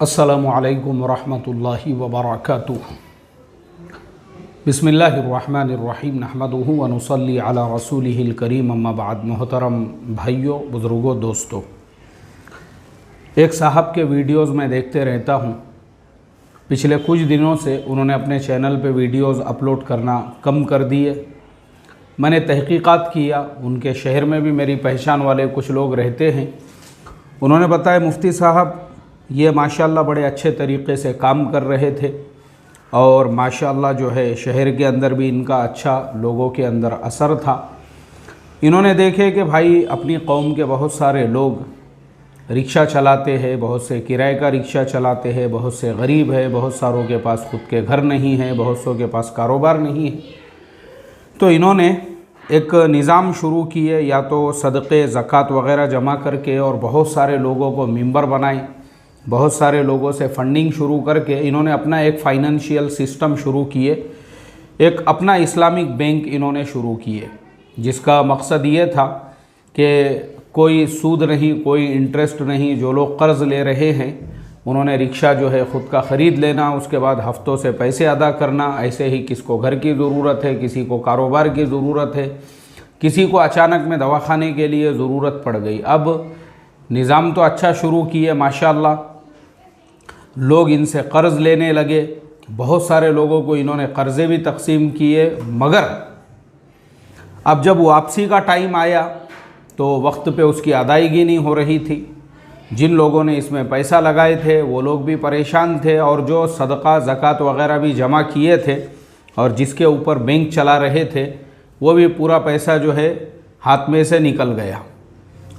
अस्सलामु अलैकुम वरहमतुल्लाहि वबरकातुह। बिस्मिल्लाहिर्रहमानिर्रहीम नहमदुहु व नुसल्ली अला रसूलिहिल करीम अम्मा बाद। मोहतरम भाइयों, बुज़ुर्गों, दोस्तों, एक साहब के वीडियोज़ में देखते रहता हूँ। पिछले कुछ दिनों से उन्होंने अपने चैनल पे वीडियोज़ अपलोड करना कम कर दिए। मैंने तहकीकात किया, उनके शहर में भी मेरी पहचान वाले कुछ लोग रहते हैं। उन्होंने बताया मुफ्ती साहब ये माशाल्लाह बड़े अच्छे तरीक़े से काम कर रहे थे और माशाल्लाह जो है शहर के अंदर भी इनका अच्छा लोगों के अंदर असर था। इन्होंने देखे कि भाई अपनी कौम के बहुत सारे लोग रिक्शा चलाते हैं, बहुत से किराए का रिक्शा चलाते हैं, बहुत से गरीब है, बहुत सारों के पास खुद के घर नहीं है, बहुत सौ के पास कारोबार नहीं है। तो इन्होंने एक निज़ाम शुरू किए, या तो सदक़े ज़कात वग़ैरह जमा करके और बहुत सारे लोगों को मेंबर बनाए, बहुत सारे लोगों से फंडिंग शुरू करके इन्होंने अपना एक फ़ाइनेंशियल सिस्टम शुरू किए। एक अपना इस्लामिक बैंक इन्होंने शुरू किए, जिसका मकसद ये था कि कोई सूद नहीं, कोई इंटरेस्ट नहीं। जो लोग कर्ज़ ले रहे हैं उन्होंने रिक्शा जो है ख़ुद का ख़रीद लेना, उसके बाद हफ्तों से पैसे अदा करना। ऐसे ही किसको घर की ज़रूरत है, किसी को कारोबार की ज़रूरत है, किसी को अचानक में दवाखाने के लिए ज़रूरत पड़ गई। अब निज़ाम तो अच्छा शुरू किए माशाल्लाह, लोग इनसे कर्ज़ लेने लगे, बहुत सारे लोगों को इन्होंने कर्ज़े भी तकसीम किए। मगर अब जब वापसी का टाइम आया तो वक्त पे उसकी अदायगी नहीं हो रही थी। जिन लोगों ने इसमें पैसा लगाए थे वो लोग भी परेशान थे, और जो सदका ज़कात वग़ैरह भी जमा किए थे और जिसके ऊपर बैंक चला रहे थे वो भी पूरा पैसा जो है हाथ में से निकल गया।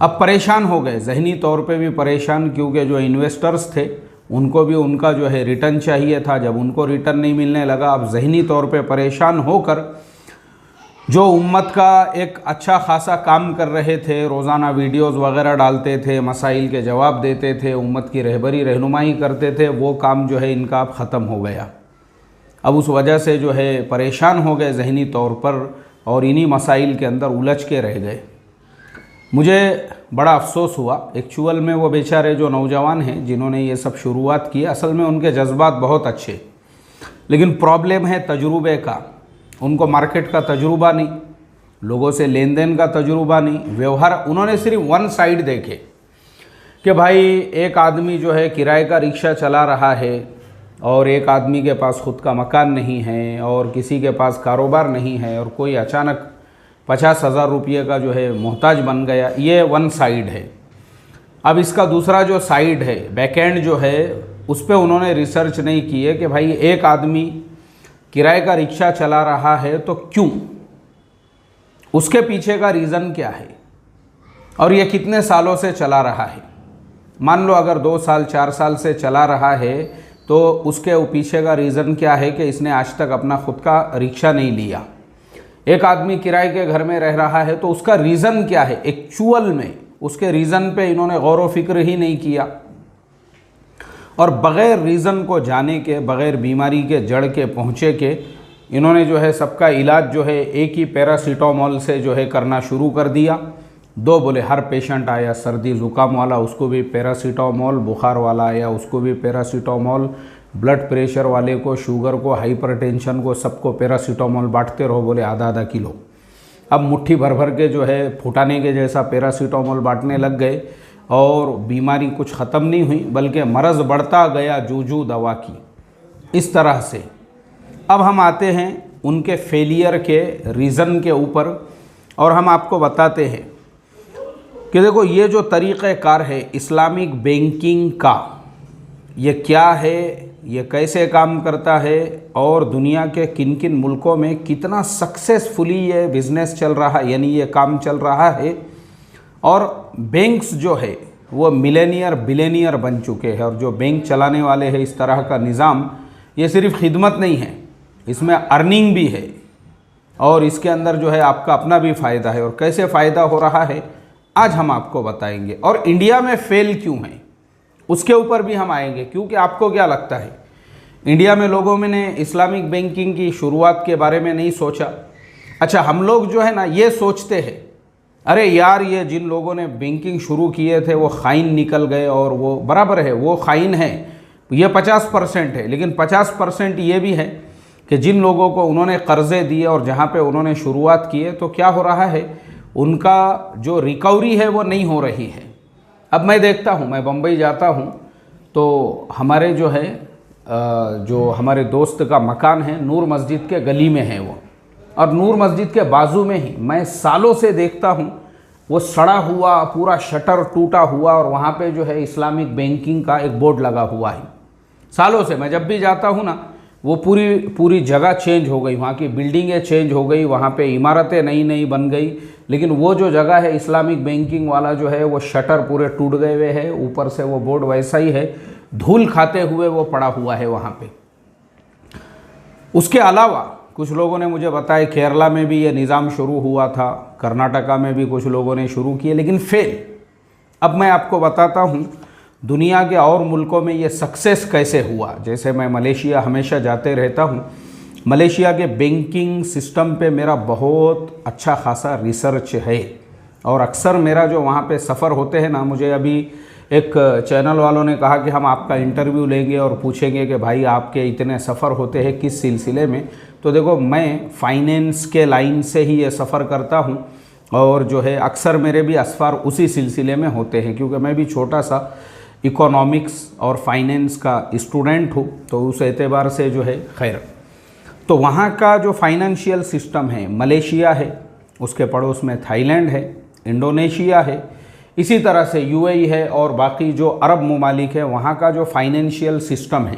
अब परेशान हो गए, ज़हनी तौर पे भी परेशान, क्योंकि जो इन्वेस्टर्स थे उनको भी उनका जो है रिटर्न चाहिए था। जब उनको रिटर्न नहीं मिलने लगा, अब ज़हनी तौर पे परेशान होकर जो उम्मत का एक अच्छा खासा काम कर रहे थे, रोज़ाना वीडियोज़ वग़ैरह डालते थे, मसाइल के जवाब देते थे, उम्मत की रहबरी रहनुमाई करते थे, वो काम जो है इनका अब ख़त्म हो गया। अब उस वजह से जो है परेशान हो गए ज़हनी तौर पर और इन्हीं मसाइल के अंदर उलझ के रह गए। मुझे बड़ा अफसोस हुआ। एक्चुअल में वो बेचारे जो नौजवान हैं जिन्होंने ये सब शुरुआत की, असल में उनके जज्बात बहुत अच्छे, लेकिन प्रॉब्लम है तजुर्बे का। उनको मार्केट का तजुर्बा नहीं, लोगों से लेन देन का तजुर्बा नहीं, व्यवहार। उन्होंने सिर्फ वन साइड देखे कि भाई एक आदमी जो है किराए का रिक्शा चला रहा है और एक आदमी के पास ख़ुद का मकान नहीं है और किसी के पास कारोबार नहीं है और कोई अचानक 50,000 रुपये का जो है मोहताज बन गया। ये वन साइड है। अब इसका दूसरा जो साइड है, बैकएंड जो है, उस पर उन्होंने रिसर्च नहीं की है कि भाई एक आदमी किराए का रिक्शा चला रहा है तो क्यों, उसके पीछे का रीज़न क्या है और ये कितने सालों से चला रहा है। मान लो अगर 2 साल 4 साल से चला रहा है तो उसके पीछे का रीज़न क्या है कि इसने आज तक अपना खुद का रिक्शा नहीं लिया। एक आदमी किराए के घर में रह रहा है तो उसका रीज़न क्या है, एक्चुअल में उसके रीज़न पे इन्होंने गौर व फिक्र ही नहीं किया। और बग़ैर रीज़न को जाने के, बग़ैर बीमारी के जड़ के पहुँचे के, इन्होंने जो है सबका इलाज जो है एक ही पैरासीटामोल से जो है करना शुरू कर दिया। दो बोले हर पेशेंट आया सर्दी ज़ुकाम वाला उसको भी पैरासीटामोल, बुखार वाला आया उसको भी पैरासीटामोल, ब्लड प्रेशर वाले को, शुगर को, हाइपरटेंशन को, सबको पैरासीटामोल बांटते रहो। बोले आधा किलो। अब मुट्ठी भर भर के जो है फुटाने के जैसा पैरासीटामोल बांटने लग गए और बीमारी कुछ ख़त्म नहीं हुई, बल्कि मरज़ बढ़ता गया जूजू दवा की। इस तरह से अब हम आते हैं उनके फेलियर के रीज़न के ऊपर और हम आपको बताते हैं कि देखो ये जो तरीक़ेकार है इस्लामिक बैंकिंग का, ये क्या है, ये कैसे काम करता है और दुनिया के किन किन मुल्कों में कितना सक्सेसफुली ये बिज़नेस चल रहा है, यानी ये काम चल रहा है। और बैंक्स जो है वो मिलेनियर बिलेनियर बन चुके हैं। और जो बैंक चलाने वाले हैं इस तरह का निज़ाम, ये सिर्फ खिदमत नहीं है, इसमें अर्निंग भी है और इसके अंदर जो है आपका अपना भी फ़ायदा है। और कैसे फ़ायदा हो रहा है आज हम आपको बताएंगे। और इंडिया में फ़ेल क्यों है उसके ऊपर भी हम आएंगे, क्योंकि आपको क्या लगता है इंडिया में लोगों ने इस्लामिक बैंकिंग की शुरुआत के बारे में नहीं सोचा। अच्छा, हम लोग जो है ना ये सोचते हैं अरे यार ये जिन लोगों ने बैंकिंग शुरू किए थे वो खाइन निकल गए, और वो बराबर है, वो खाइन है, ये 50% है, लेकिन 50% ये भी है कि जिन लोगों को उन्होंने कर्ज़े दिए और जहाँ पे उन्होंने शुरुआत की है, तो क्या हो रहा है, उनका जो रिकवरी है वो नहीं हो रही है। अब मैं देखता हूँ, मैं बम्बई जाता हूँ तो हमारे जो है जो हमारे दोस्त का मकान है नूर मस्जिद के गली में है वो, और नूर मस्जिद के बाजू में ही मैं सालों से देखता हूँ वो सड़ा हुआ पूरा शटर टूटा हुआ, और वहाँ पे जो है इस्लामिक बैंकिंग का एक बोर्ड लगा हुआ है। सालों से मैं जब भी जाता हूँ ना, वो पूरी जगह चेंज हो गई, वहाँ की बिल्डिंगें चेंज हो गई, वहाँ पे इमारतें नई नई बन गई, लेकिन वो जो जगह है इस्लामिक बैंकिंग वाला जो है वो शटर पूरे टूट गए हुए हैं, ऊपर से वो बोर्ड वैसा ही है, धूल खाते हुए वो पड़ा हुआ है वहाँ पे। उसके अलावा कुछ लोगों ने मुझे बताया केरला में भी ये निज़ाम शुरू हुआ था, कर्नाटका में भी कुछ लोगों ने शुरू किए, लेकिन फेल। अब मैं आपको बताता हूँ दुनिया के और मुल्कों में ये सक्सेस कैसे हुआ। जैसे मैं मलेशिया हमेशा जाते रहता हूँ, मलेशिया के बैंकिंग सिस्टम पे मेरा बहुत अच्छा खासा रिसर्च है, और अक्सर मेरा जो वहाँ पे सफ़र होते हैं ना, मुझे अभी एक चैनल वालों ने कहा कि हम आपका इंटरव्यू लेंगे और पूछेंगे कि भाई आपके इतने सफ़र होते हैं किस सिलसिले में। तो देखो, मैं फाइनेंस के लाइन से ही ये सफ़र करता हूँ, और जो है अक्सर मेरे भी असफ़र उसी सिलसिले में होते हैं, क्योंकि मैं भी छोटा सा इकोनॉमिक्स और फाइनेंस का स्टूडेंट हूँ, तो उस एतबार से जो है खैर। तो वहाँ का जो फाइनेंशियल सिस्टम है, मलेशिया है, उसके पड़ोस में थाईलैंड है, इंडोनेशिया है, इसी तरह से यूएई है, और बाकी जो अरब ममालिक है, वहाँ का जो फाइनेंशियल सिस्टम है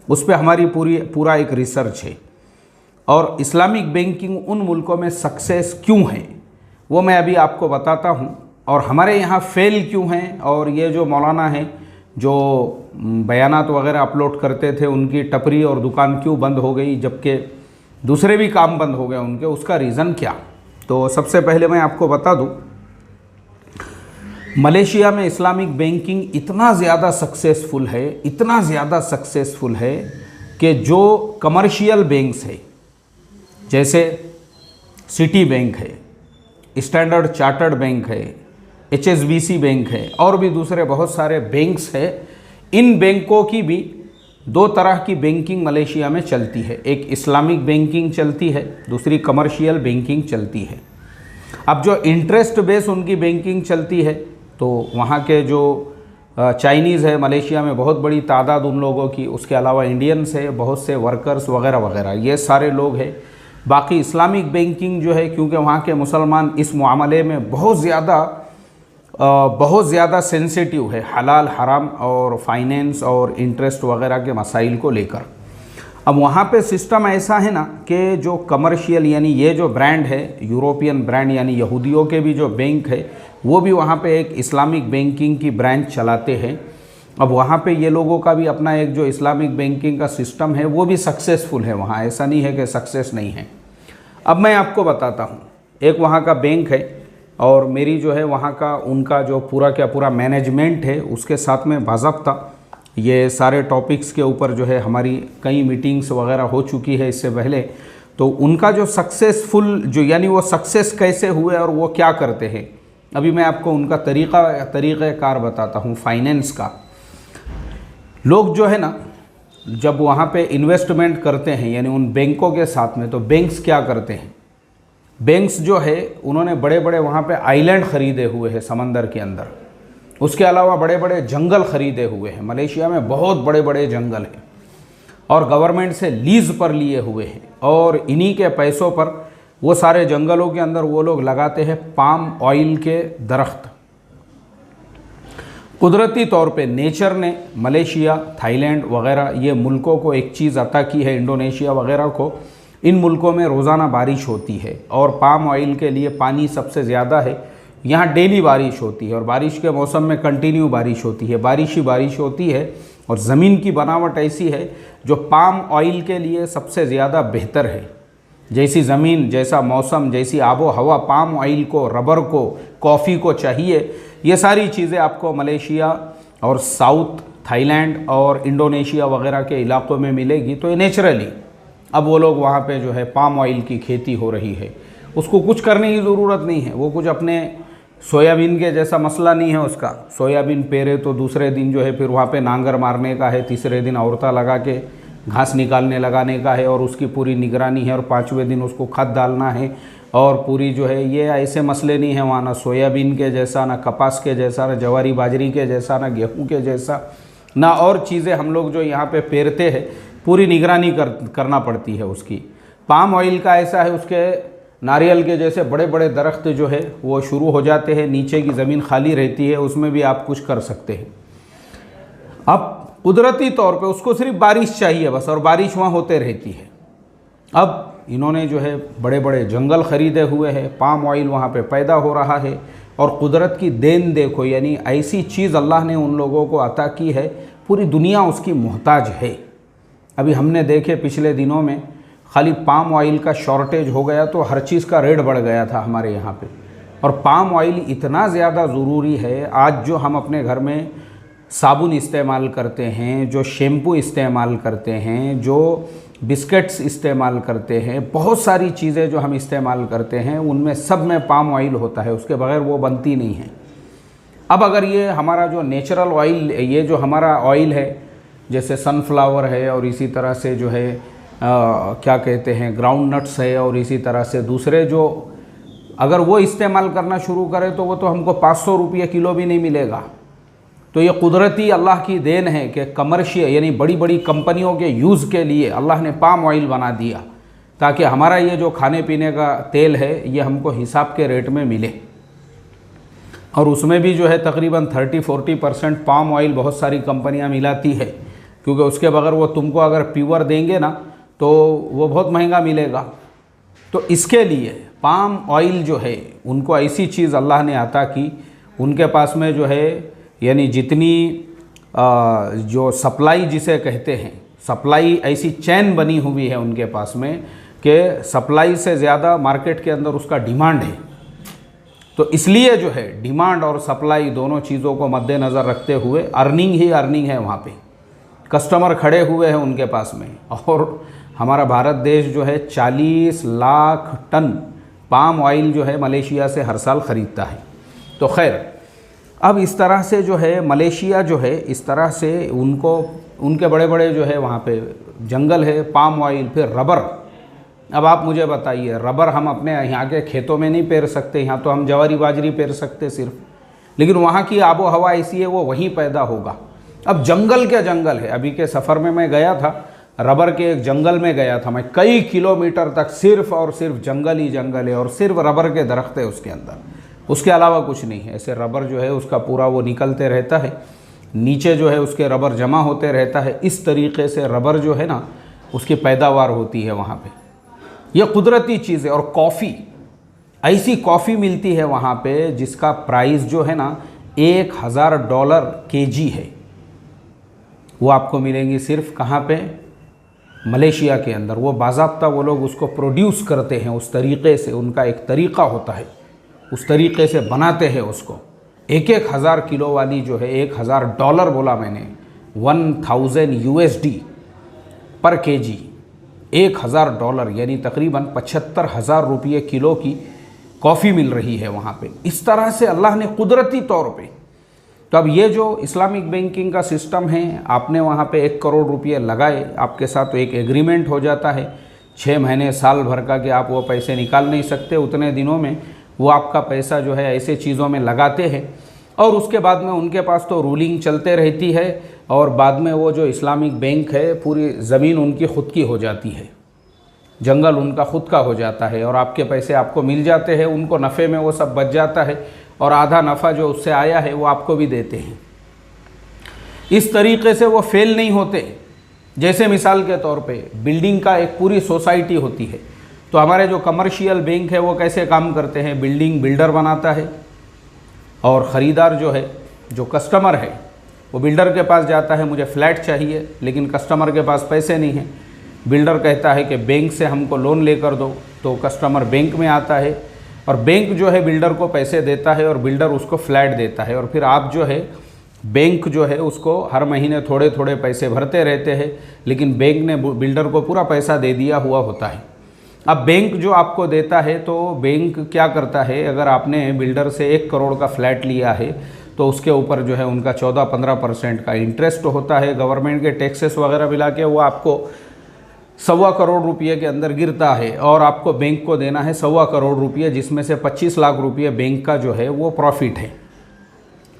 उस पर हमारी पूरा एक रिसर्च है। और इस्लामिक बैंकिंग उन मुल्कों में सक्सेस क्यों है वो मैं अभी आपको बताता हूँ, और हमारे यहाँ फेल क्यों हैं। और ये जो मौलाना हैं जो बयानात वगैरह अपलोड करते थे, उनकी टपरी और दुकान क्यों बंद हो गई, जबकि दूसरे भी काम बंद हो गए उनके, उसका रीज़न क्या। तो सबसे पहले मैं आपको बता दूं, मलेशिया में इस्लामिक बैंकिंग इतना ज़्यादा सक्सेसफुल है, इतना ज़्यादा सक्सेसफुल है कि जो कमर्शियल बैंक्स है, जैसे सिटी बैंक है, स्टैंडर्ड चार्टर्ड बैंक है, HSBC बैंक है, और भी दूसरे बहुत सारे बैंक्स हैं, इन बैंकों की भी दो तरह की बैंकिंग मलेशिया में चलती है। एक इस्लामिक बैंकिंग चलती है, दूसरी कमर्शियल बैंकिंग चलती है। अब जो इंटरेस्ट बेस उनकी बैंकिंग चलती है, तो वहाँ के जो चाइनीज़ है मलेशिया में बहुत बड़ी तादाद उन लोगों की, उसके अलावा इंडियंस है, बहुत से वर्कर्स वगैरह वगैरह, ये सारे लोग हैं। बाकी इस्लामिक बैंकिंग जो है, क्योंकि वहाँ के मुसलमान इस मामले में बहुत ज़्यादा सेंसिटिव है, हलाल हराम और फाइनेंस और इंटरेस्ट वगैरह के मसाइल को लेकर। अब वहाँ पे सिस्टम ऐसा है ना कि जो कमर्शियल यानी ये जो ब्रांड है, यूरोपियन ब्रांड यानी यहूदियों के भी जो बैंक है, वो भी वहाँ पे एक इस्लामिक बैंकिंग की ब्रांच चलाते हैं। अब वहाँ पे ये लोगों का भी अपना एक जो इस्लामिक बैंकिंग का सिस्टम है वो भी सक्सेसफुल है वहाँ, ऐसा नहीं है कि सक्सेस नहीं है। अब मैं आपको बताता हूँ, एक वहाँ का बैंक है, और मेरी जो है वहाँ का उनका जो पूरा मैनेजमेंट है, उसके साथ में बाज़ाब्ता ये सारे टॉपिक्स के ऊपर जो है हमारी कई मीटिंग्स वगैरह हो चुकी है इससे पहले। तो उनका जो सक्सेसफुल जो यानी वो सक्सेस कैसे हुए और वो क्या करते हैं, अभी मैं आपको उनका तरीक़ाकार बताता हूँ फाइनेंस का। लोग जो है ना, जब वहाँ पे इन्वेस्टमेंट करते हैं यानी उन बैंकों के साथ में, तो बैंक्स क्या करते हैं, बैंक्स जो है उन्होंने बड़े बड़े वहाँ पे आइलैंड ख़रीदे हुए हैं समंदर के अंदर, उसके अलावा बड़े बड़े जंगल ख़रीदे हुए हैं। मलेशिया में बहुत बड़े बड़े जंगल हैं और गवर्नमेंट से लीज़ पर लिए हुए हैं, और इन्हीं के पैसों पर वो सारे जंगलों के अंदर वो लोग लगाते हैं पाम ऑयल के दरख्त। कुदरती तौर पे नेचर ने मलेशिया, थाईलैंड वगैरह ये मुल्कों को एक चीज़ अता की है, इंडोनेशिया वगैरह को। इन मुल्कों में रोज़ाना बारिश होती है और पाम ऑयल के लिए पानी सबसे ज़्यादा है। यहाँ डेली बारिश होती है और बारिश के मौसम में कंटिन्यू बारिश होती है, बारिश ही बारिश होती है। और ज़मीन की बनावट ऐसी है जो पाम ऑयल के लिए सबसे ज़्यादा बेहतर है। जैसी ज़मीन, जैसा मौसम, जैसी आबो हवा पाम ऑयल को, रबर को, कॉफ़ी को चाहिए, ये सारी चीज़ें आपको मलेशिया और साउथ थाईलैंड और इंडोनेशिया वगैरह के इलाक़ों में मिलेगी। तो ये नेचुरली अब वो लोग वहाँ पे जो है पाम ऑयल की खेती हो रही है, उसको कुछ करने की ज़रूरत नहीं है। वो कुछ अपने सोयाबीन के जैसा मसला नहीं है उसका। सोयाबीन पेरे तो दूसरे दिन जो है फिर वहाँ पे नांगर मारने का है, तीसरे दिन औरता लगा के घास निकालने लगाने का है और उसकी पूरी निगरानी है, और 5वें दिन उसको खाद डालना है और पूरी जो है, ये ऐसे मसले नहीं है वहाँ। ना सोयाबीन के जैसा, ना कपास के जैसा, ना जवारी बाजरी के जैसा, ना गेहूँ के जैसा, ना और चीज़ें हम लोग जो यहाँ पे पेरते हैं पूरी निगरानी करना पड़ती है उसकी। पाम ऑयल का ऐसा है, उसके नारियल के जैसे बड़े बड़े दरख्त जो है वो शुरू हो जाते हैं, नीचे की ज़मीन खाली रहती है, उसमें भी आप कुछ कर सकते हैं। अब कुदरती तौर पे उसको सिर्फ बारिश चाहिए बस, और बारिश वहाँ होते रहती है। अब इन्होंने जो है बड़े बड़े जंगल ख़रीदे हुए हैं, पाम ऑयल वहाँ पे पैदा हो रहा है, और कुदरत की देन देखो, यानी ऐसी चीज़ अल्लाह ने उन लोगों को अता की है, पूरी दुनिया उसकी मोहताज है। अभी हमने देखे पिछले दिनों में खाली पाम ऑयल का शॉर्टेज हो गया तो हर चीज़ का रेट बढ़ गया था हमारे यहाँ पे। और पाम ऑयल इतना ज़्यादा ज़रूरी है, आज जो हम अपने घर में साबुन इस्तेमाल करते हैं, जो शैम्पू इस्तेमाल करते हैं, जो बिस्किट्स इस्तेमाल करते हैं, बहुत सारी चीज़ें जो हम इस्तेमाल करते हैं उनमें सब में पाम ऑयल होता है, उसके बगैर वो बनती नहीं है। अब अगर ये हमारा जो नेचुरल ऑयल, ये जो हमारा ऑयल है जैसे सनफ्लावर है, और इसी तरह से जो है क्या कहते हैं ग्राउंड नट्स है, और इसी तरह से दूसरे जो, अगर वो इस्तेमाल करना शुरू करें तो वो तो हमको 500 रुपये किलो भी नहीं मिलेगा। तो ये कुदरती अल्लाह की देन है कि कमर्शियल यानी बड़ी बड़ी कंपनियों के यूज़ के लिए अल्लाह ने पाम ऑयल बना दिया, ताकि हमारा ये जो खाने पीने का तेल है ये हमको हिसाब के रेट में मिले। और उसमें भी जो है तकरीबन 30-40% पाम ऑयल बहुत सारी कंपनियां मिलाती है, क्योंकि उसके बगैर वो तुमको अगर प्योर देंगे ना तो वो बहुत महंगा मिलेगा। तो इसके लिए पाम ऑयल जो है उनको ऐसी चीज़ अल्लाह ने अता की, उनके पास में जो है यानी जितनी जो सप्लाई जिसे कहते हैं, सप्लाई ऐसी चैन बनी हुई है उनके पास में कि सप्लाई से ज़्यादा मार्केट के अंदर उसका डिमांड है। तो इसलिए जो है डिमांड और सप्लाई दोनों चीज़ों को मद्देनज़र रखते हुए अर्निंग ही अर्निंग है वहाँ पे, कस्टमर खड़े हुए हैं उनके पास में। और हमारा भारत देश जो है 40 लाख टन पाम ऑयल जो है मलेशिया से हर साल ख़रीदता है। तो खैर, अब इस तरह से जो है मलेशिया जो है इस तरह से उनको, उनके बड़े बड़े जो है वहाँ पे जंगल है, पाम ऑयल, फिर रबर। अब आप मुझे बताइए, रबर हम अपने यहाँ के खेतों में नहीं पेर सकते, यहाँ तो हम जवारी बाजरी पेर सकते सिर्फ, लेकिन वहाँ की आबो हवा ऐसी है वो वहीं पैदा होगा। अब जंगल क्या जंगल है। अभी के सफ़र में मैं गया था, रबर के एक जंगल में गया था मैं, कई किलोमीटर तक सिर्फ और सिर्फ जंगल ही जंगल है, और सिर्फ रबर के दरख्त है उसके अंदर, उसके अलावा कुछ नहीं है। ऐसे रबर जो है उसका पूरा वो निकलते रहता है, नीचे जो है उसके रबर जमा होते रहता है। इस तरीके से रबर जो है ना उसकी पैदावार होती है वहाँ पे। यह कुदरती चीज़ है। और कॉफ़ी, ऐसी कॉफ़ी मिलती है वहाँ पे जिसका प्राइस जो है ना $1000 केजी है। वो आपको मिलेंगी सिर्फ कहाँ पे, मलेशिया के अंदर। वो बाज़ाब्ता वो लोग उसको प्रोड्यूस करते हैं उस तरीक़े से, उनका एक तरीक़ा होता है, उस तरीक़े से बनाते हैं उसको। 1000 किलो वाली जो है $1000 बोला मैंने, 1000 USD पर केजी, $1000 यानी तकरीबन 75,000 रुपये किलो की कॉफ़ी मिल रही है वहाँ पे। इस तरह से अल्लाह ने कुदरती तौर पे। तो अब ये जो इस्लामिक बैंकिंग का सिस्टम है, आपने वहाँ पे 1 करोड़ रुपये लगाए, आपके साथ तो एक एग्रीमेंट हो जाता है 6 महीने साल भर का कि आप वो पैसे निकाल नहीं सकते, उतने दिनों में वो आपका पैसा जो है ऐसे चीज़ों में लगाते हैं। और उसके बाद में उनके पास तो रूलिंग चलते रहती है, और बाद में वो जो इस्लामिक बैंक है पूरी ज़मीन उनकी ख़ुद की हो जाती है, जंगल उनका ख़ुद का हो जाता है, और आपके पैसे आपको मिल जाते हैं, उनको नफ़े में वो सब बच जाता है, और आधा नफ़ा जो उससे आया है वो आपको भी देते हैं। इस तरीक़े से वो फेल नहीं होते। जैसे मिसाल के तौर पे बिल्डिंग का एक पूरी सोसाइटी होती है, तो हमारे जो कमर्शियल बैंक है वो कैसे काम करते हैं, बिल्डिंग बिल्डर बनाता है, और ख़रीदार जो है, जो कस्टमर है, वो बिल्डर के पास जाता है, मुझे फ़्लैट चाहिए, लेकिन कस्टमर के पास पैसे नहीं हैं। बिल्डर कहता है कि बैंक से हमको लोन लेकर दो, तो कस्टमर बैंक में आता है, और बैंक जो है बिल्डर को पैसे देता है, और बिल्डर उसको फ्लैट देता है, और फिर आप जो है बैंक जो है उसको हर महीने थोड़े थोड़े पैसे भरते रहते हैं, लेकिन बैंक ने बिल्डर को पूरा पैसा दे दिया हुआ होता है। अब बैंक जो आपको देता है, तो बैंक क्या करता है, अगर आपने बिल्डर से 1 करोड़ का फ्लैट लिया है तो उसके ऊपर जो है उनका 14-15% का इंटरेस्ट होता है। गवर्नमेंट के टैक्सेस वगैरह मिला के वो आपको 1.25 करोड़ रुपये के अंदर गिरता है, और आपको बैंक को देना है 1.25 करोड़ रुपये, जिसमें से 25 लाख रुपये बैंक का जो है वो प्रॉफिट है।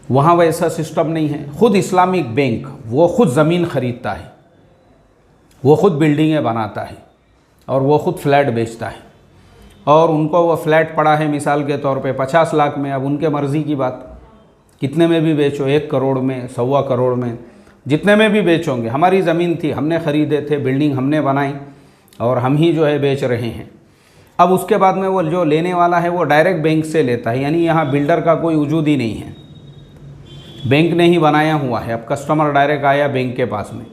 वहाँ वैसा सिस्टम नहीं है। खुद इस्लामिक बैंक वो खुद ज़मीन ख़रीदता है, वो खुद बिल्डिंगें बनाता है, और वो खुद फ्लैट बेचता है, और उनको वो फ्लैट पड़ा है मिसाल के तौर पे 50 लाख में। अब उनके मर्ज़ी की बात, कितने में भी बेचो, 1 करोड़ में, 1.25 करोड़ में, जितने में भी बेचोगे। हमारी ज़मीन थी, हमने ख़रीदे थे, बिल्डिंग हमने बनाई, और हम ही जो है बेच रहे हैं। अब उसके बाद में वो जो लेने वाला है वो डायरेक्ट बैंक से लेता है, यानी यहाँ बिल्डर का कोई वजूद ही नहीं है, बैंक ने ही बनाया हुआ है। अब कस्टमर डायरेक्ट आया बैंक के पास में,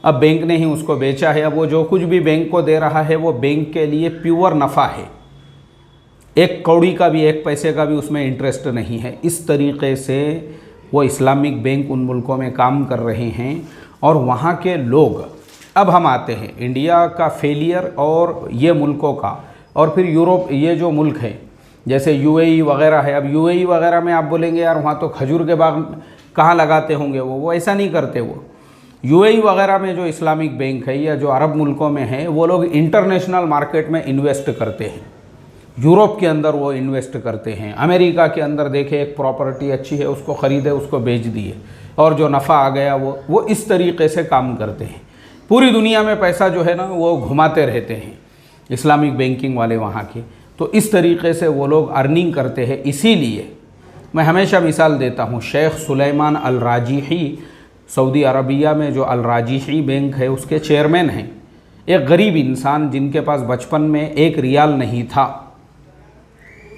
अब बैंक ने ही उसको बेचा है। अब वो जो कुछ भी बैंक को दे रहा है वो बैंक के लिए प्योर नफ़ा है, 1 कौड़ी का भी, 1 पैसे का भी उसमें इंटरेस्ट नहीं है। इस तरीक़े से वो इस्लामिक बैंक उन मुल्कों में काम कर रहे हैं, और वहाँ के लोग। अब हम आते हैं इंडिया का फेलियर और ये मुल्कों का, और फिर यूरोप, ये जो मुल्क है जैसे यूएई वगैरह है। अब यूएई वगैरह में आप बोलेंगे यार वहाँ तो खजूर के बाग कहाँ लगाते होंगे, वो ऐसा नहीं करते। वो यूएई वगैरह में जो इस्लामिक बैंक है या जो अरब मुल्कों में है, वो लोग इंटरनेशनल मार्केट में इन्वेस्ट करते हैं। यूरोप के अंदर वो इन्वेस्ट करते हैं, अमेरिका के अंदर देखे एक प्रॉपर्टी अच्छी है उसको ख़रीदे, उसको बेच दिए, और जो नफ़ा आ गया वो इस तरीक़े से काम करते हैं। पूरी दुनिया में पैसा जो है ना वो घुमाते रहते हैं इस्लामिक बैंकिंग वाले वहाँ के। तो इस तरीक़े से वो लोग अर्निंग करते हैं। इसीलिए मैं हमेशा मिसाल देता हूँ, शेख सुलेमान अल राजिही सऊदी अरबिया में जो अल राजिही बैंक है उसके चेयरमैन हैं। एक गरीब इंसान जिनके पास बचपन में 1 रियाल नहीं था,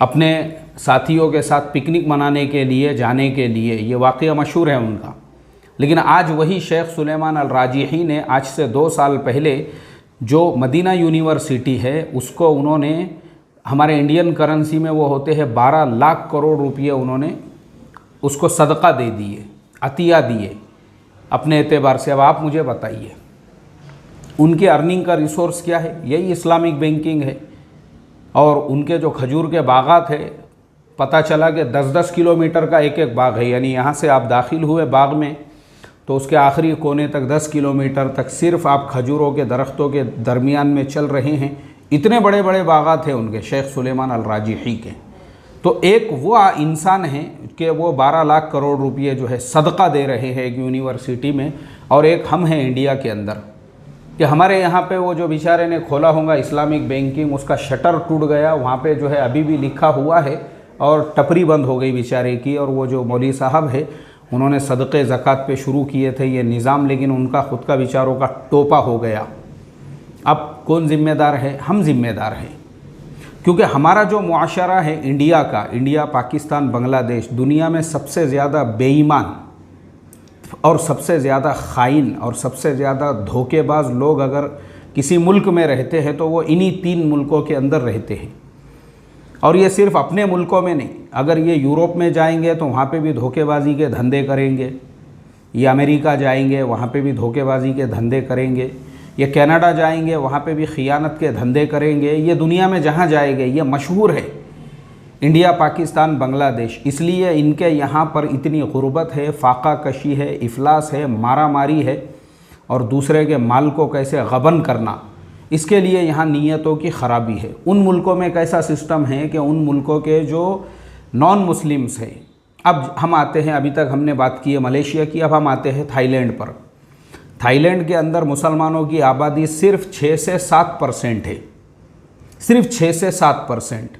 अपने साथियों के साथ पिकनिक मनाने के लिए जाने के लिए, ये वाक़या मशहूर है उनका। लेकिन आज वही शेख सुलेमान अल राजिही ने आज से 2 साल पहले जो मदीना यूनिवर्सिटी है उसको उन्होंने, हमारे इंडियन करेंसी में वो होते हैं 12 लाख करोड़ रुपये, उन्होंने उसको सदका दे दिए, अतिया दिए अपने एतबार से। अब आप मुझे बताइए उनके अर्निंग का रिसोर्स क्या है? यही इस्लामिक बैंकिंग है। और उनके जो खजूर के बागात है, पता चला कि 10-10 किलोमीटर का एक बाग है, यानी यहाँ से आप दाखिल हुए बाग में तो उसके आखिरी कोने तक 10 किलोमीटर तक सिर्फ आप खजूरों के दरख्तों के दरमियान में चल रहे हैं। इतने बड़े बड़े बागात हैं उनके, शेख सुलेमान अल राजिही के। तो एक वो इंसान है कि वो 12 लाख करोड़ रुपये जो है सदका दे रहे हैं एक यूनिवर्सिटी में, और एक हम हैं इंडिया के अंदर कि हमारे यहाँ पे वो जो बेचारे ने खोला होगा इस्लामिक बैंकिंग, उसका शटर टूट गया, वहाँ पे जो है अभी भी लिखा हुआ है, और टपरी बंद हो गई बेचारे की। और वो जो मौलवी साहब है उन्होंने सदक़े ज़कात पे शुरू किए थे ये निज़ाम, लेकिन उनका ख़ुद का बेचारों का टोपा हो गया। अब कौन ज़िम्मेदार है? हम ज़िम्मेदार हैं, क्योंकि हमारा जो मुआशरा है इंडिया का, इंडिया, पाकिस्तान, बांग्लादेश, दुनिया में सबसे ज़्यादा बेईमान और सबसे ज़्यादा खाइन और सबसे ज़्यादा धोखेबाज लोग अगर किसी मुल्क में रहते हैं तो वो इन्हीं 3 मुल्कों के अंदर रहते हैं। और ये सिर्फ अपने मुल्कों में नहीं, अगर ये यूरोप में जाएंगे तो वहाँ पे भी धोखेबाजी के धंधे करेंगे, ये अमेरिका जाएंगे वहाँ पे भी धोखेबाजी के धंधे करेंगे, ये कनाडा जाएंगे वहाँ पे भी ख़ियानत के धंधे करेंगे। ये दुनिया में जहाँ जाएंगे ये मशहूर है, इंडिया, पाकिस्तान, बांग्लादेश। इसलिए इनके यहाँ पर इतनी गुर्बत है, फाका कशी है, इफलास है, मारा मारी है, और दूसरे के माल को कैसे गबन करना, इसके लिए यहाँ नीयतों की ख़राबी है। उन मुल्कों में कैसा सिस्टम है कि उन मुल्कों के जो नॉन मुस्लिम्स हैं, अब हम आते हैं, अभी तक हमने बात की है मलेशिया की, अब हम आते हैं थाईलैंड पर। थाईलैंड के अंदर मुसलमानों की आबादी सिर्फ 6 से 7% है, सिर्फ 6 से 7%।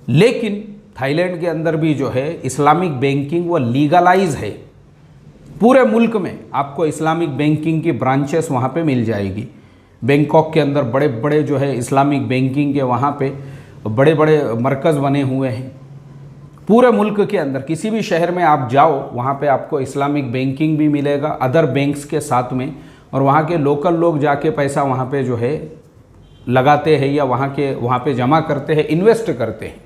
लेकिन थाईलैंड के अंदर भी जो है इस्लामिक बैंकिंग वो लीगलाइज है। पूरे मुल्क में आपको इस्लामिक बैंकिंग की ब्रांचेस वहाँ पे मिल जाएगी। बैंकॉक के अंदर बड़े बड़े जो है इस्लामिक बैंकिंग के वहाँ पे बड़े बड़े मरकज़ बने हुए हैं। पूरे मुल्क के अंदर किसी भी शहर में आप जाओ वहाँ पे आपको इस्लामिक बैंकिंग भी मिलेगा अदर बैंक्स के साथ में, और वहाँ के लोकल लोग जाके पैसा वहाँ पे जो है लगाते हैं या वहाँ पे जमा करते हैं, इन्वेस्ट करते हैं।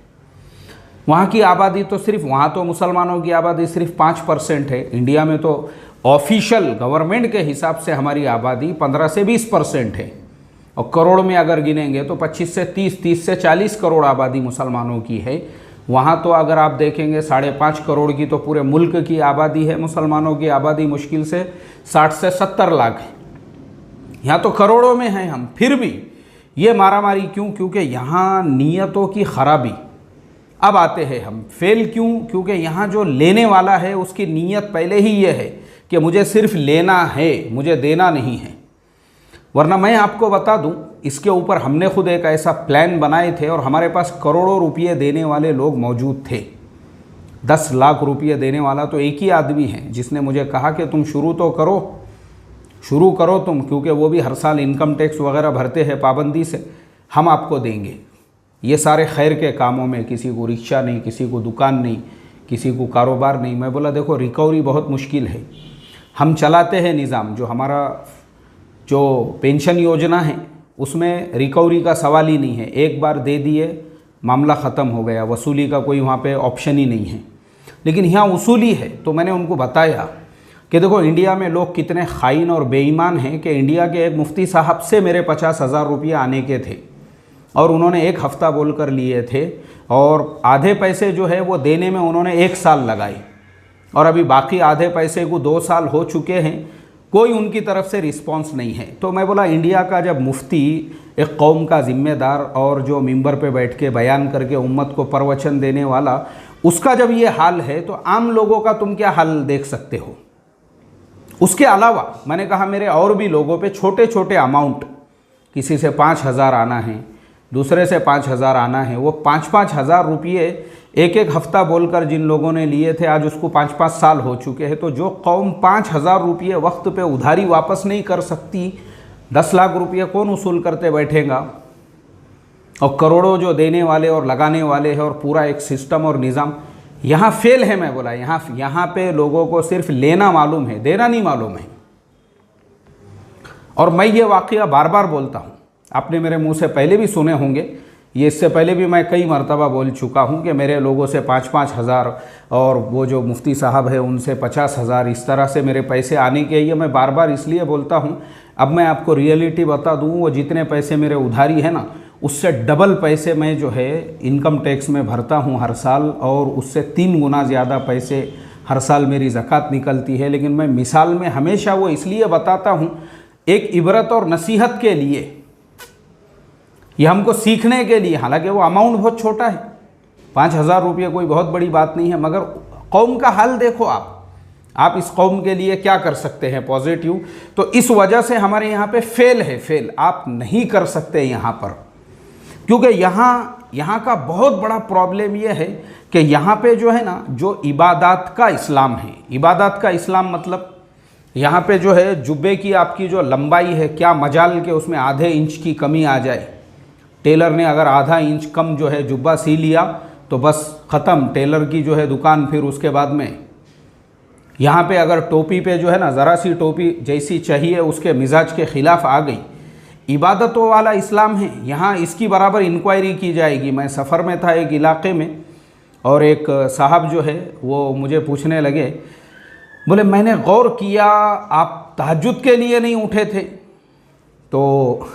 वहाँ की आबादी तो सिर्फ, वहाँ तो मुसलमानों की आबादी सिर्फ 5% है। इंडिया में तो ऑफिशियल गवर्नमेंट के हिसाब से हमारी आबादी 15 से 20% है। और करोड़ में अगर गिनेंगे तो 25 से 30 से 40 करोड़ आबादी मुसलमानों की है। वहाँ तो अगर आप देखेंगे 5.5 करोड़ की तो पूरे मुल्क की आबादी है, मुसलमानों की आबादी मुश्किल से 60 से 70 लाख है। यहाँ तो करोड़ों में हैं हम, फिर भी ये मारामारी क्यों? क्योंकि यहाँ नीयतों की खराबी। अब आते हैं हम फेल क्यों? क्योंकि यहाँ जो लेने वाला है उसकी नीयत पहले ही ये है कि मुझे सिर्फ लेना है, मुझे देना नहीं है। वरना मैं आपको बता दूं, इसके ऊपर हमने खुद एक ऐसा प्लान बनाए थे और हमारे पास करोड़ों रुपये देने वाले लोग मौजूद थे। 10 लाख रुपये देने वाला तो एक ही आदमी है जिसने मुझे कहा कि तुम शुरू करो तुम, क्योंकि वो भी हर साल इनकम टैक्स वगैरह भरते हैं पाबंदी से, हम आपको देंगे। ये सारे खैर के कामों में किसी को रिक्शा नहीं, किसी को दुकान नहीं, किसी को कारोबार नहीं। मैं बोला देखो रिकवरी बहुत मुश्किल है, हम चलाते हैं निज़ाम। जो पेंशन योजना है उसमें रिकवरी का सवाल ही नहीं है, एक बार दे दिए मामला ख़त्म हो गया, वसूली का कोई वहाँ पे ऑप्शन ही नहीं है। लेकिन यहाँ वसूली है। तो मैंने उनको बताया कि देखो इंडिया में लोग कितने खाइन और बेईमान हैं कि इंडिया के एक मुफ्ती साहब से मेरे 50,000 रुपये आने के थे और उन्होंने 1 हफ़्ता बोल कर लिए थे, और आधे पैसे जो है वो देने में उन्होंने 1 साल लगाए, और अभी बाकी आधे पैसे को 2 साल हो चुके हैं, कोई उनकी तरफ से रिस्पांस नहीं है। तो मैं बोला इंडिया का जब मुफ्ती एक कौम का ज़िम्मेदार और जो मिंबर पे बैठ के बयान करके उम्मत को प्रवचन देने वाला, उसका जब ये हाल है तो आम लोगों का तुम क्या हाल देख सकते हो। उसके अलावा मैंने कहा मेरे और भी लोगों पे छोटे छोटे अमाउंट, किसी से 5,000 आना है, दूसरे से 5,000 आना है, वो 5-5 हज़ार रुपये एक हफ़्ता बोलकर जिन लोगों ने लिए थे आज उसको 5-5 साल हो चुके हैं। तो जो कौम 5,000 रुपये वक्त पे उधारी वापस नहीं कर सकती, 10 लाख रुपये कौन वसूल करते बैठेगा? और करोड़ों जो देने वाले और लगाने वाले हैं और पूरा एक सिस्टम और निज़ाम यहाँ फेल है। मैं बोला यहाँ पे लोगों को सिर्फ लेना मालूम है, देना नहीं मालूम है। और मैं ये वाक़या बार बार बोलता हूँ, आपने मेरे मुंह से पहले भी सुने होंगे, ये इससे पहले भी मैं कई मरतबा बोल चुका हूँ कि मेरे लोगों से 5-5 हज़ार और वो जो मुफ्ती साहब है उनसे 50,000 इस तरह से मेरे पैसे आने के। ये मैं बार बार इसलिए बोलता हूँ, अब मैं आपको रियलिटी बता दूँ, वो जितने पैसे मेरे उधारी है ना उससे डबल पैसे मैं जो है इनकम टैक्स में भरता हूँ हर साल, और उससे 3 गुना ज़्यादा पैसे हर साल मेरी ज़कात निकलती है। लेकिन मैं मिसाल में हमेशा वो इसलिए बताता हूँ, एक इबरत और नसीहत के लिए, ये हमको सीखने के लिए। हालांकि वो अमाउंट बहुत छोटा है, 5,000 रुपये कोई बहुत बड़ी बात नहीं है, मगर कौम का हाल देखो आप इस कौम के लिए क्या कर सकते हैं पॉजिटिव। तो इस वजह से हमारे यहाँ पे फेल है, फेल आप नहीं कर सकते यहाँ पर, क्योंकि यहाँ का बहुत बड़ा प्रॉब्लम ये है कि यहाँ पे जो है ना, जो इबादत का इस्लाम है, इबादत का इस्लाम मतलब यहाँ पे जो है जुब्बे की आपकी जो लंबाई है, क्या मजाल के उसमें आधे इंच की कमी आ जाए। टेलर ने अगर आधा इंच कम जो है जुब्बा सी लिया तो बस ख़त्म, टेलर की जो है दुकान। फिर उसके बाद में यहाँ पे अगर टोपी पे जो है ना ज़रा सी टोपी जैसी चाहिए उसके मिजाज के ख़िलाफ़ आ गई, इबादतों वाला इस्लाम है। यहाँ इसकी बराबर इंक्वायरी की जाएगी। मैं सफ़र में था एक इलाके में, और एक साहब जो है वो मुझे पूछने लगे, बोले मैंने गौर किया आप तहज्जुद के लिए नहीं उठे थे। तो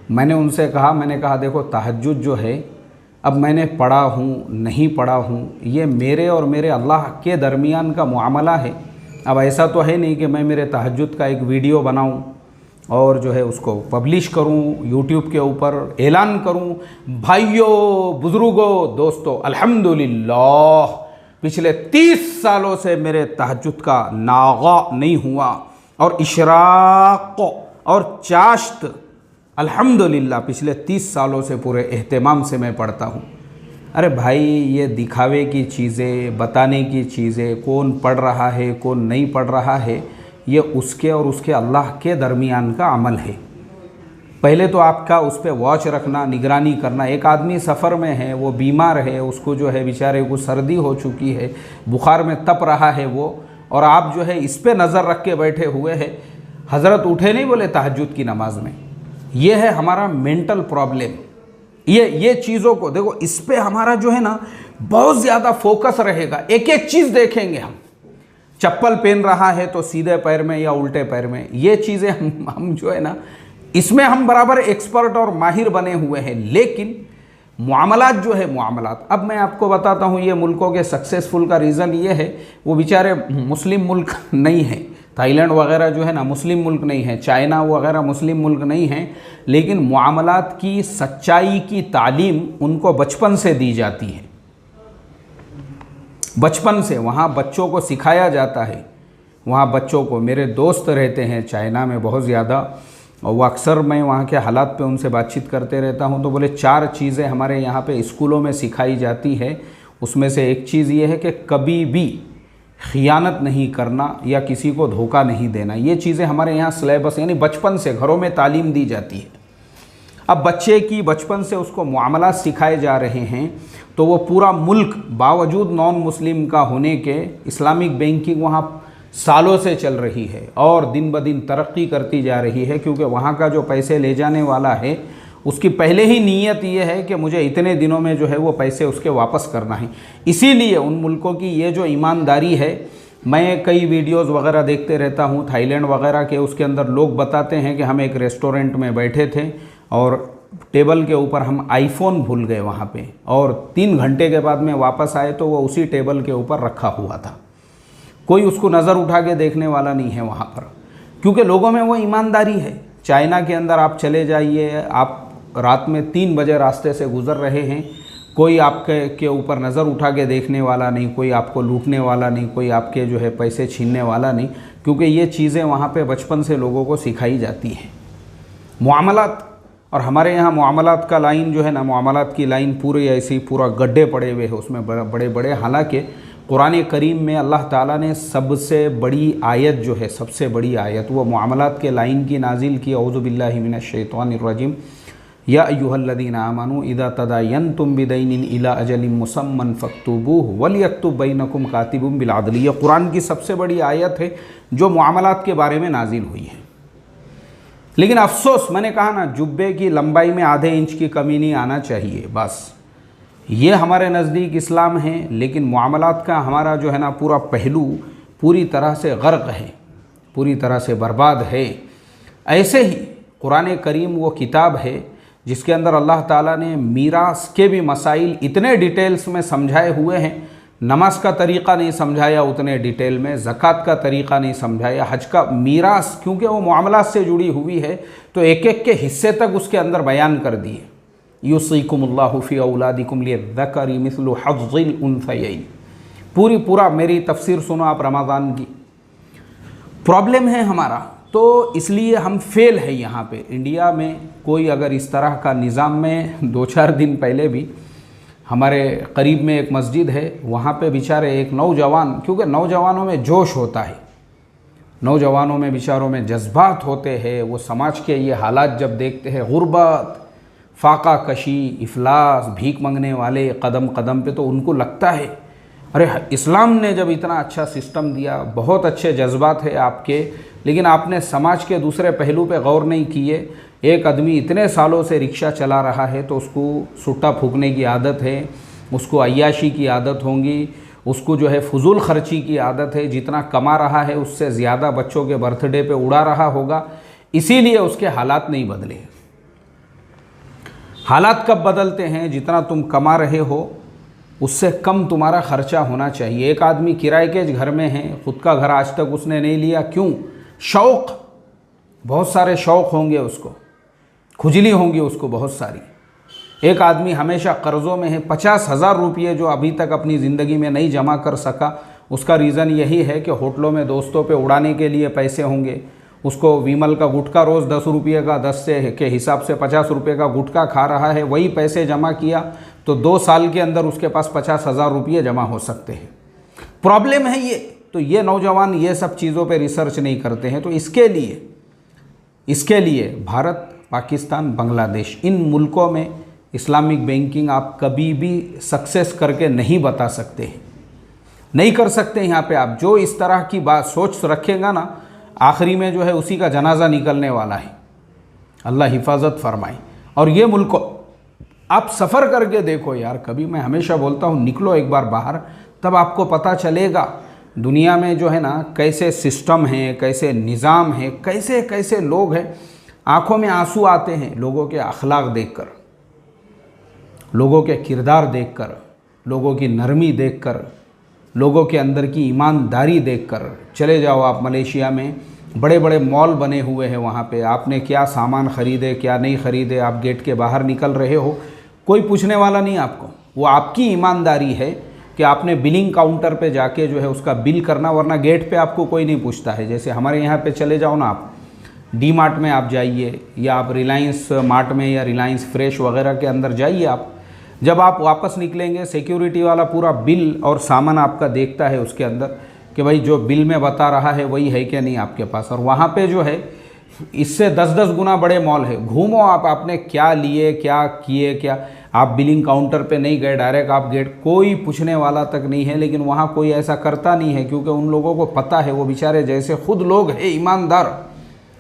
मैंने कहा देखो तहज्जुद जो है, अब मैंने पढ़ा हूँ नहीं पढ़ा हूँ, ये मेरे और मेरे अल्लाह के दरमियान का मुआमला है। अब ऐसा तो है नहीं कि मैं मेरे तहज्जुद का एक वीडियो बनाऊँ और जो है उसको पब्लिश करूं, यूट्यूब के ऊपर ऐलान करूं। भाइयों, बुज़ुर्गों, दोस्तों, अल्हम्दुलिल्लाह पिछले 30 सालों से मेरे तहज्जुद का नागा नहीं हुआ, और इशराक़ और चाश्त अल्हम्दुलिल्लाह पिछले 30 सालों से पूरे एहतमाम से मैं पढ़ता हूँ। अरे भाई, ये दिखावे की चीज़ें, बताने की चीज़ें, कौन पढ़ रहा है कौन नहीं पढ़ रहा है, ये उसके और उसके अल्लाह के दरमियान का अमल है। पहले तो आपका उस पर वॉच रखना, निगरानी करना। एक आदमी सफ़र में है, वो बीमार है, उसको जो है बेचारे को सर्दी हो चुकी है, बुखार में तप रहा है वो, और आप जो है इस पर नज़र रख के बैठे हुए हैं। हज़रत उठे नहीं बोले तहज्जुद की नमाज में। ये है हमारा मेंटल प्रॉब्लम। ये चीज़ों को देखो, इस पर हमारा जो है ना बहुत ज़्यादा फोकस रहेगा। एक एक चीज़ देखेंगे हम। चप्पल पहन रहा है तो सीधे पैर में या उल्टे पैर में, ये चीज़ें हम जो है ना इसमें हम बराबर एक्सपर्ट और माहिर बने हुए हैं, लेकिन मामलात जो है मामलात, अब मैं आपको बताता हूँ ये मुल्कों के सक्सेसफुल का रीज़न ये है, वो बेचारे मुस्लिम मुल्क नहीं है, थाईलैंड वगैरह जो है ना मुस्लिम मुल्क नहीं है, चाइना वगैरह मुस्लिम मुल्क नहीं है, लेकिन मामलात की सच्चाई की तालीम उनको बचपन से दी जाती है। बचपन से वहाँ बच्चों को सिखाया जाता है। वहाँ बच्चों को, मेरे दोस्त रहते हैं चाइना में बहुत ज़्यादा, और वो अक्सर मैं वहाँ के हालात पे उनसे बातचीत करते रहता हूँ, तो बोले 4 चीज़ें हमारे यहाँ पे स्कूलों में सिखाई जाती है। उसमें से एक चीज़ ये है कि कभी भी खियानत नहीं करना या किसी को धोखा नहीं देना। ये चीज़ें हमारे यहाँ सिलेबस यानी बचपन से घरों में तालीम दी जाती है। अब बच्चे की बचपन से उसको मामला सिखाए जा रहे हैं, तो वो पूरा मुल्क बावजूद नॉन मुस्लिम का होने के इस्लामिक बैंकिंग वहाँ सालों से चल रही है और दिन ब दिन तरक्की करती जा रही है, क्योंकि वहाँ का जो पैसे ले जाने वाला है उसकी पहले ही नीयत ये है कि मुझे इतने दिनों में जो है वो पैसे उसके वापस करना है। इसीलिए उन मुल्कों की ये जो ईमानदारी है, मैं कई वीडियोस वगैरह देखते रहता हूँ थाईलैंड वगैरह के, उसके अंदर लोग बताते हैं कि हम एक रेस्टोरेंट में बैठे थे और टेबल के ऊपर हम आईफोन भूल गए वहाँ पे, और 3 घंटे के बाद में वापस आए तो वो उसी टेबल के ऊपर रखा हुआ था। कोई उसको नज़र उठा के देखने वाला नहीं है वहाँ पर, क्योंकि लोगों में वो ईमानदारी है। चाइना के अंदर आप चले जाइए, आप रात में 3 बजे रास्ते से गुज़र रहे हैं, कोई आपके ऊपर नज़र उठा के देखने वाला नहीं, कोई आपको लूटने वाला नहीं, कोई आपके जो है पैसे छीनने वाला नहीं, क्योंकि ये चीज़ें वहाँ पे बचपन से लोगों को सिखाई जाती हैं। मामलात, और हमारे यहाँ मामलात का लाइन जो है ना, मामलात की लाइन पूरी ऐसी पूरा गड्ढे पड़े हुए हैं उसमें बड़े बड़े। हालांकि कुरान करीम में अल्लाह ताला ने सबसे बड़ी आयत जो है, सबसे बड़ी आयत वो मामलात के लाइन की नाजिल की, औज़ु बिल्लाहि मिनश शैतानिर रजीम, या अय्युहल्लज़ीना आमनू इज़ा तदायनतुम बिदैनिन इला अजलिम मुसम्मन फक्तुबूहु वलियक्तुब बैनकुम कातिबुम बिल अदल। ये कुरान की सबसे बड़ी आयत है जो मामलात के बारे में नाजिल हुई है। लेकिन अफसोस, मैंने कहा ना, जुब्बे की लंबाई में आधे इंच की कमी नहीं आना चाहिए। बस ये हमारे नज़दीक इस्लाम है, लेकिन मामलात का हमारा जो है ना पूरा पहलू पूरी तरह से गर्क है, पूरी तरह से बर्बाद है। ऐसे ही कुरान करीम वो किताब है जिसके अंदर अल्लाह ताला ने मीरास के भी मसाइल इतने डिटेल्स में समझाए हुए हैं। नमाज का तरीक़ा नहीं समझाया उतने डिटेल में, ज़कात का तरीक़ा नहीं समझाया, हज का, मीरास क्योंकि वो मामलात से जुड़ी हुई है तो एक एक के हिस्से तक उसके अंदर बयान कर दिए। युसीकुमुल्लाहु फी औलादिकुम लिज़्ज़करि मिस्लु हज़्ज़िल उन्सयैन। पूरा मेरी तफसीर सुनो आप रमज़ान की। प्रॉब्लम है हमारा, तो इसलिए हम फेल है यहाँ पे इंडिया में। कोई अगर इस तरह का निज़ाम में 2-4 दिन पहले भी हमारे करीब में एक मस्जिद है, वहाँ पे बेचारे एक नौजवान, क्योंकि नौजवानों में जोश होता है, नौजवानों में बेचारों में जज्बात होते हैं, वो समाज के ये हालात जब देखते हैं, गुर्बत, फाका कशी, इफलास, भीख मांगने वाले कदम कदम पे, तो उनको लगता है अरे इस्लाम ने जब इतना अच्छा सिस्टम दिया, बहुत अच्छे जज्बात है आपके, लेकिन आपने समाज के दूसरे पहलू पे गौर नहीं किए। एक आदमी इतने सालों से रिक्शा चला रहा है तो उसको सुट्टा फूकने की आदत है, उसको अय्याशी की आदत होंगी, उसको जो है फजूल खर्ची की आदत है, जितना कमा रहा है उससे ज़्यादा बच्चों के बर्थडे पे उड़ा रहा होगा, इसीलिए उसके हालात नहीं बदले। हालात कब बदलते हैं? जितना तुम कमा रहे हो उससे कम तुम्हारा खर्चा होना चाहिए। एक आदमी किराए के घर में है, ख़ुद का घर आज तक उसने नहीं लिया, क्यों? शौक़, बहुत सारे शौक़ होंगे उसको, खुजली होंगी उसको बहुत सारी। एक आदमी हमेशा कर्ज़ों में है, 50,000 रुपये जो अभी तक अपनी ज़िंदगी में नहीं जमा कर सका, उसका रीज़न यही है कि होटलों में दोस्तों पे उड़ाने के लिए पैसे होंगे। उसको विमल का गुटखा रोज़ 10 रुपये का, 10 से के हिसाब से 50 रुपये का गुटखा खा रहा है, वही पैसे जमा किया तो 2 साल के अंदर उसके पास 50,000 रुपये जमा हो सकते हैं। प्रॉब्लम है ये। तो ये नौजवान ये सब चीज़ों पे रिसर्च नहीं करते हैं। तो इसके लिए भारत, पाकिस्तान, बांग्लादेश, इन मुल्कों में इस्लामिक बैंकिंग आप कभी भी सक्सेस करके नहीं बता सकते हैं, नहीं कर सकते। यहाँ पे आप जो इस तरह की बात सोच रखेगा ना, आखिरी में जो है उसी का जनाजा निकलने वाला है। अल्लाह हिफाजत फरमाए। और ये मुल्क आप सफ़र करके देखो यार, कभी, मैं हमेशा बोलता हूँ निकलो एक बार बाहर, तब आपको पता चलेगा दुनिया में जो है ना कैसे सिस्टम है, कैसे निज़ाम है, कैसे कैसे लोग हैं। आंखों में आंसू आते हैं लोगों के अखलाक देखकर, लोगों के किरदार देखकर, लोगों की नरमी देखकर, लोगों के अंदर की ईमानदारी देखकर। चले जाओ आप मलेशिया में, बड़े बड़े मॉल बने हुए हैं, वहाँ पे आपने क्या सामान ख़रीदे क्या नहीं ख़रीदे, आप गेट के बाहर निकल रहे हो, कोई पूछने वाला नहीं आपको। वो आपकी ईमानदारी है कि आपने बिलिंग काउंटर पे जाके जो है उसका बिल करना, वरना गेट पे आपको कोई नहीं पूछता है। जैसे हमारे यहाँ पे चले जाओ ना, आप डी मार्ट में आप जाइए, या आप रिलायंस मार्ट में या रिलायंस फ्रेश वगैरह के अंदर जाइए, आप जब आप वापस निकलेंगे सिक्योरिटी वाला पूरा बिल और सामान आपका देखता है उसके अंदर कि भाई जो बिल में बता रहा है वही है क्या नहीं आपके पास। और वहाँ पे जो है इससे 10-10 गुना बड़े मॉल है। घूमो आप, आपने क्या लिए क्या किए क्या, आप बिलिंग काउंटर पे नहीं गए, डायरेक्ट आप गेट, कोई पूछने वाला तक नहीं है। लेकिन वहाँ कोई ऐसा करता नहीं है, क्योंकि उन लोगों को पता है, वो बेचारे जैसे खुद लोग हैं ईमानदार,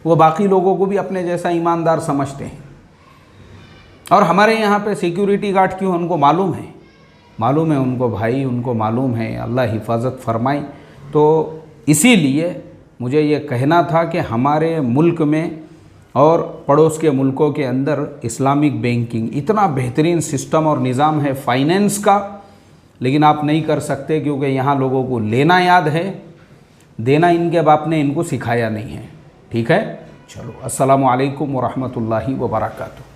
वो बाकी लोगों को भी अपने जैसा ईमानदार समझते हैं। और हमारे यहाँ पे सिक्योरिटी गार्ड क्यों, उनको मालूम है उनको भाई, उनको मालूम है, अल्लाह हिफाजत फरमाए। तो इसीलिए मुझे ये कहना था कि हमारे मुल्क में और पड़ोस के मुल्कों के अंदर इस्लामिक बैंकिंग इतना बेहतरीन सिस्टम और निज़ाम है फाइनेंस का, लेकिन आप नहीं कर सकते, क्योंकि यहाँ लोगों को लेना याद है, देना इनके बाप ने इनको सिखाया नहीं है। ठीक है, चलो, अस्सलामु अलैकुम व रहमतुल्लाहि व बरकातुहू।